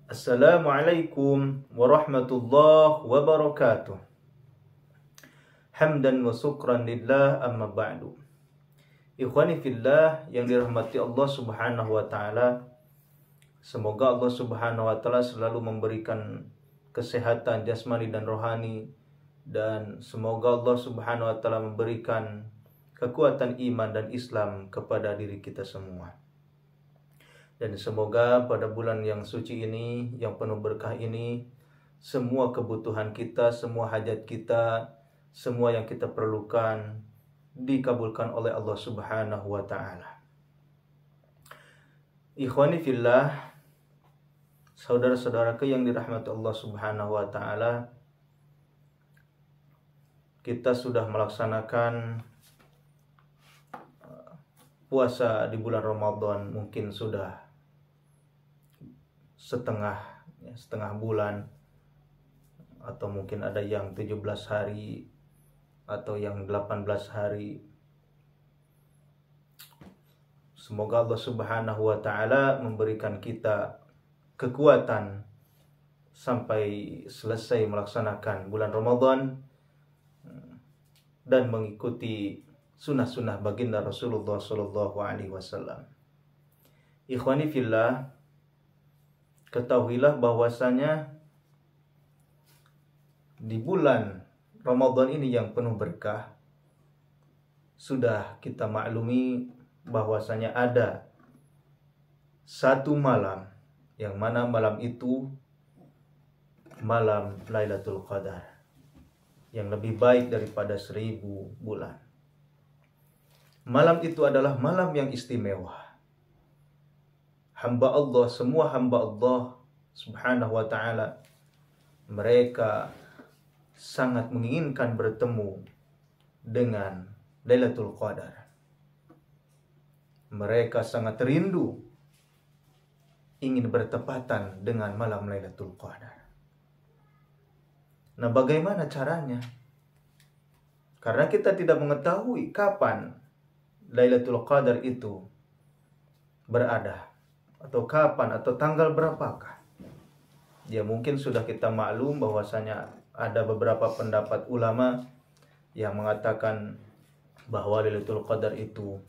Assalamualaikum warahmatullahi wabarakatuh. Hamdan wa syukran lillah amma ba'du. Ikhwani fillah yang dirahmati Allah Subhanahu wa taala. Semoga Allah Subhanahu wa taala selalu memberikan kesehatan jasmani dan rohani, dan semoga Allah Subhanahu wa taala memberikan kekuatan iman dan Islam kepada diri kita semua. Dan semoga pada bulan yang suci ini, yang penuh berkah ini, semua kebutuhan kita, semua hajat kita, semua yang kita perlukan dikabulkan oleh Allah Subhanahu wa taala. Ikhwani fillah, saudara-saudaraku yang dirahmati Allah Subhanahu wa taala, kita sudah melaksanakan puasa di bulan Ramadan, mungkin sudah setengah bulan, atau mungkin ada yang 17 hari atau yang 18 hari. Semoga Allah Subhanahu wa taala memberikan kita kekuatan sampai selesai melaksanakan bulan Ramadan dan mengikuti sunnah-sunnah baginda Rasulullah Sallallahu Alaihi Wasallam. Ikhwani fillah, ketahuilah bahwasanya di bulan Ramadan ini yang penuh berkah, sudah kita maklumi bahwasanya ada satu malam, yang mana malam itu malam Lailatul Qadar, yang lebih baik daripada 1000 bulan. Malam itu adalah malam yang istimewa. Hamba Allah, semua hamba Allah Subhanahu wa ta'ala, mereka sangat menginginkan bertemu dengan Lailatul Qadar. Mereka sangat rindu ingin bertepatan dengan malam Lailatul Qadar. Nah, bagaimana caranya? Karena kita tidak mengetahui kapan Lailatul Qadar itu berada, atau kapan, atau tanggal berapakah. Ya, mungkin sudah kita maklum bahwasanya ada beberapa pendapat ulama yang mengatakan bahwa Lailatul Qadar itu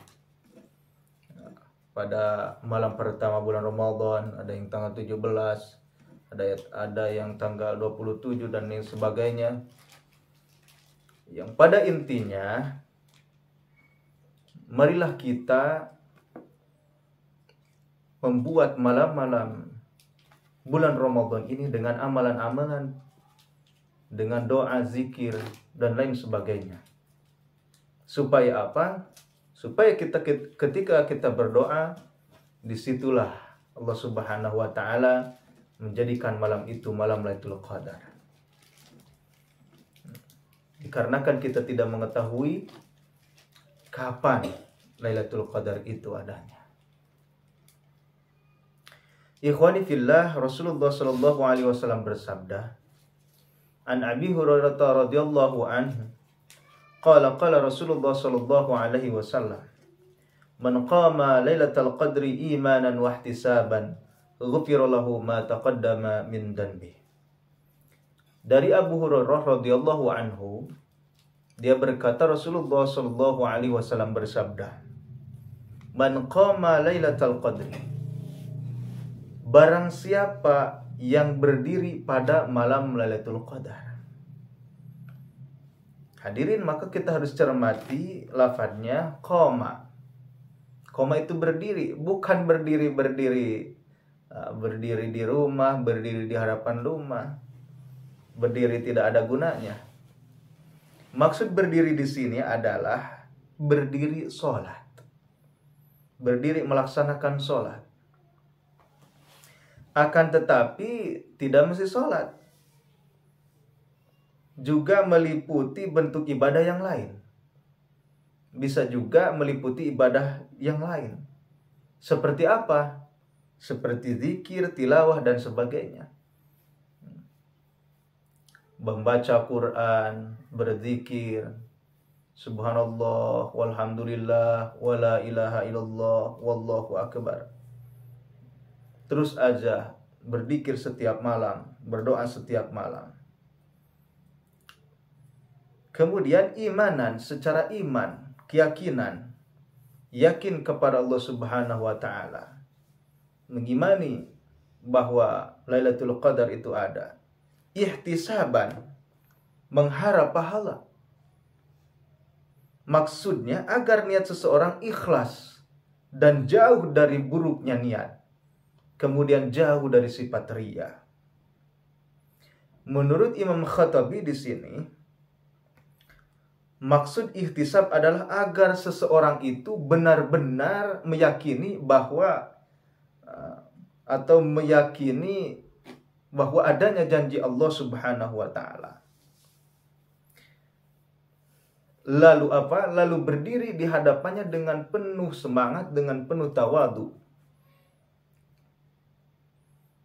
pada malam pertama bulan Ramadan, ada yang tanggal 17, ada yang tanggal 27 dan lain sebagainya. Yang pada intinya, marilah kita membuat malam-malam bulan Ramadan ini dengan amalan-amalan, dengan doa, zikir, dan lain sebagainya. Supaya apa? Supaya ketika kita berdoa, disitulah Allah Subhanahu wa ta'ala menjadikan malam itu malam Lailatul Qadar. Dikarenakan kita tidak mengetahui kapan Lailatul Qadar itu adanya. Ikhwani fillah, Rasulullah sallallahu alaihi wasallam bersabda, An Abi Hurairah radhiyallahu anhu, qala Rasulullah sallallahu alaihi wasallam, man qama lailatal qadri imanan wa ihtisaban, ghufira lahu ma taqaddama min dhanbi. Dari Abu Hurairah radhiyallahu anhu, dia berkata, Rasulullah sallallahu alaihi wasallam bersabda, man qama lailatal qadri, barang siapa yang berdiri pada malam Lailatul Qadar. Hadirin, maka kita harus cermati lafadznya qama. Qama itu berdiri, bukan berdiri di rumah, berdiri di hadapan rumah, berdiri tidak ada gunanya. Maksud berdiri di sini adalah berdiri sholat, berdiri melaksanakan sholat. Akan tetapi tidak mesti sholat, juga meliputi bentuk ibadah yang lain. Bisa juga meliputi ibadah yang lain. Seperti apa? Seperti zikir, tilawah, dan sebagainya. Membaca Quran, berzikir, subhanallah, walhamdulillah, wala ilaha illallah, wallahu akbar. Terus aja berzikir setiap malam, berdoa setiap malam. Kemudian imanan, secara iman, keyakinan, yakin kepada Allah Subhanahu wa taala. Mengimani bahwa Lailatul Qadar itu ada. Ihtisaban, mengharap pahala. Maksudnya agar niat seseorang ikhlas dan jauh dari buruknya niat. Kemudian jauh dari sifat riya. Menurut Imam Khattabi di sini, maksud ihtisab adalah agar seseorang itu benar-benar meyakini bahwa atau meyakini bahwa adanya janji Allah Subhanahu wa taala. Lalu apa? Lalu berdiri di hadapannya dengan penuh semangat, dengan penuh tawadu.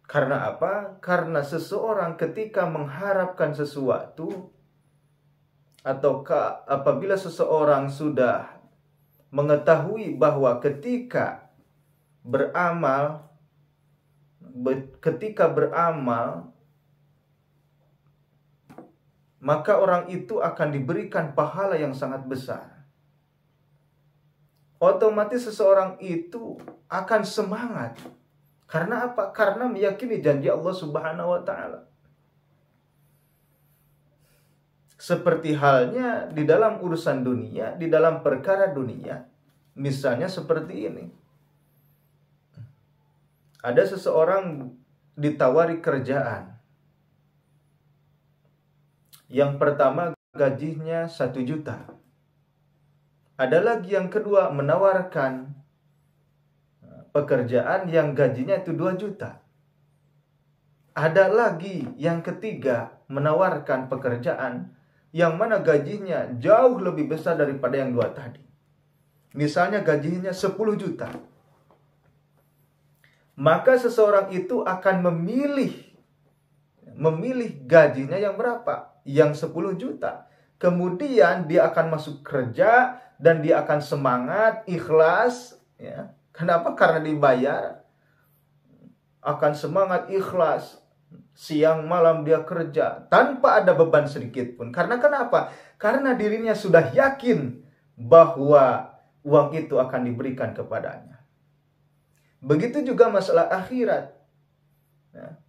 Karena apa? Karena seseorang ketika mengharapkan sesuatu, atau apabila seseorang sudah mengetahui bahwa ketika beramal, maka orang itu akan diberikan pahala yang sangat besar. Otomatis seseorang itu akan semangat. Karena apa? Karena meyakini janji Allah Subhanahu wa taala. Seperti halnya di dalam urusan dunia, di dalam perkara dunia. Misalnya seperti ini. Ada seseorang ditawari kerjaan. Yang pertama gajinya 1 juta. Ada lagi yang kedua menawarkan pekerjaan yang gajinya itu 2 juta. Ada lagi yang ketiga menawarkan pekerjaan yang mana gajinya jauh lebih besar daripada yang 2 tadi. Misalnya gajinya 10 juta. Maka seseorang itu akan memilih gajinya yang berapa? Yang 10 juta. Kemudian dia akan masuk kerja dan dia akan semangat, ikhlas, ya. Kenapa? Karena dibayar. Akan semangat, ikhlas. Siang malam dia kerja tanpa ada beban sedikit pun. Karena kenapa? Karena dirinya sudah yakin bahwa uang itu akan diberikan kepadanya. Begitu juga masalah akhirat.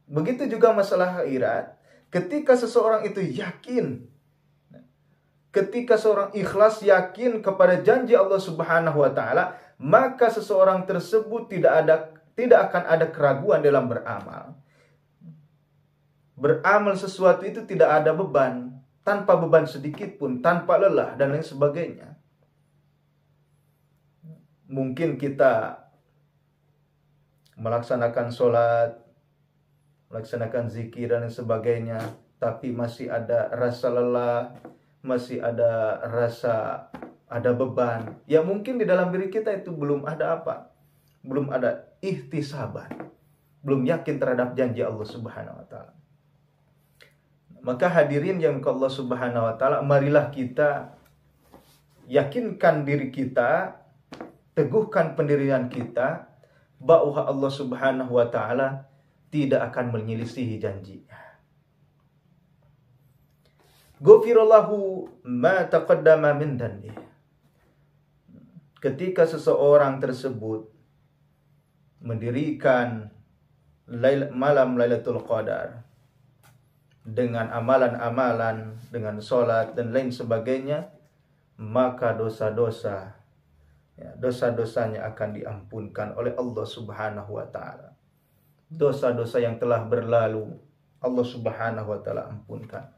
Begitu juga masalah akhirat. Ketika seseorang itu yakin, ketika seorang ikhlas yakin kepada janji Allah Subhanahu wa taala, maka seseorang tersebut tidak akan ada keraguan dalam beramal. Beramal sesuatu itu tidak ada beban, tanpa beban sedikit pun, tanpa lelah dan lain sebagainya. Mungkin kita melaksanakan sholat, melaksanakan zikir dan lain sebagainya, tapi masih ada rasa lelah, masih ada rasa ada beban. Ya mungkin di dalam diri kita itu belum ada apa? Belum ada ihtisaban. Belum yakin terhadap janji Allah Subhanahu wa taala. Maka hadirin yang ke Allah Subhanahu wa taala, marilah kita yakinkan diri kita, teguhkan pendirian kita bahwa Allah Subhanahu wa taala tidak akan menyelisihi janjinya. Ghufirallahu ma taqaddama min dhanbi. Ketika seseorang tersebut mendirikan malam Lailatul Qadar dengan amalan-amalan, dengan sholat dan lain sebagainya, maka dosa-dosanya akan diampunkan oleh Allah Subhanahu wa taala. Dosa-dosa yang telah berlalu Allah Subhanahu wa taala ampunkan.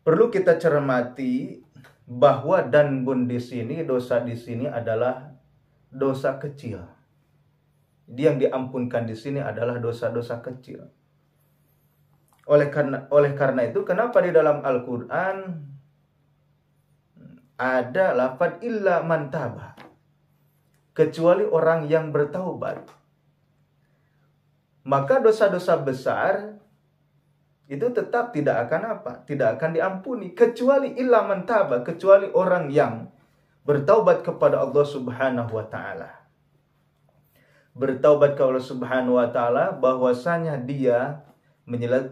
Perlu kita cermati bahwa di sini dosa di sini adalah dosa kecil. Yang diampunkan di sini adalah dosa-dosa kecil. Oleh karena itu, kenapa di dalam Al-Quran ada lafaz illa man taba, kecuali orang yang bertaubat. Maka dosa-dosa besar itu tetap tidak akan apa? Tidak akan diampuni, kecuali illa man taba, kecuali orang yang bertaubat kepada Allah Subhanahu wa taala. bertaubat kepada Allah Subhanahu wa taala, bahwasanya dia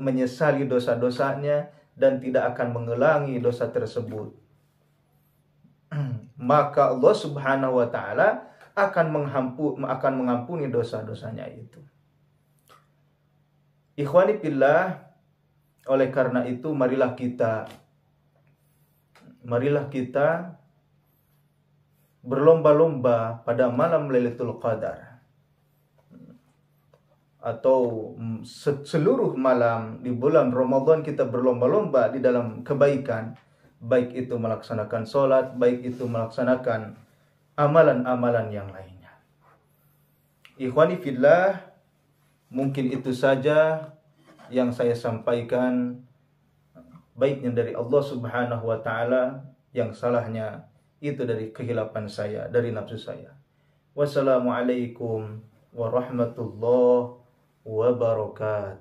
menyesali dosa-dosanya dan tidak akan mengulangi dosa tersebut, maka Allah Subhanahu wa taala akan mengampuni dosa-dosanya itu. Ikhwani fillah, oleh karena itu marilah kita berlomba-lomba pada malam Lailatul Qadar, atau seluruh malam di bulan Ramadan kita berlomba-lomba di dalam kebaikan, baik itu melaksanakan sholat, baik itu melaksanakan amalan-amalan yang lainnya. Ikhwani fillah, mungkin itu saja yang saya sampaikan, baiknya dari Allah Subhanahu wa taala, yang salahnya itu dari kehilapan saya, dari nafsu saya. Wassalamualaikum warahmatullahi wabarakatuh.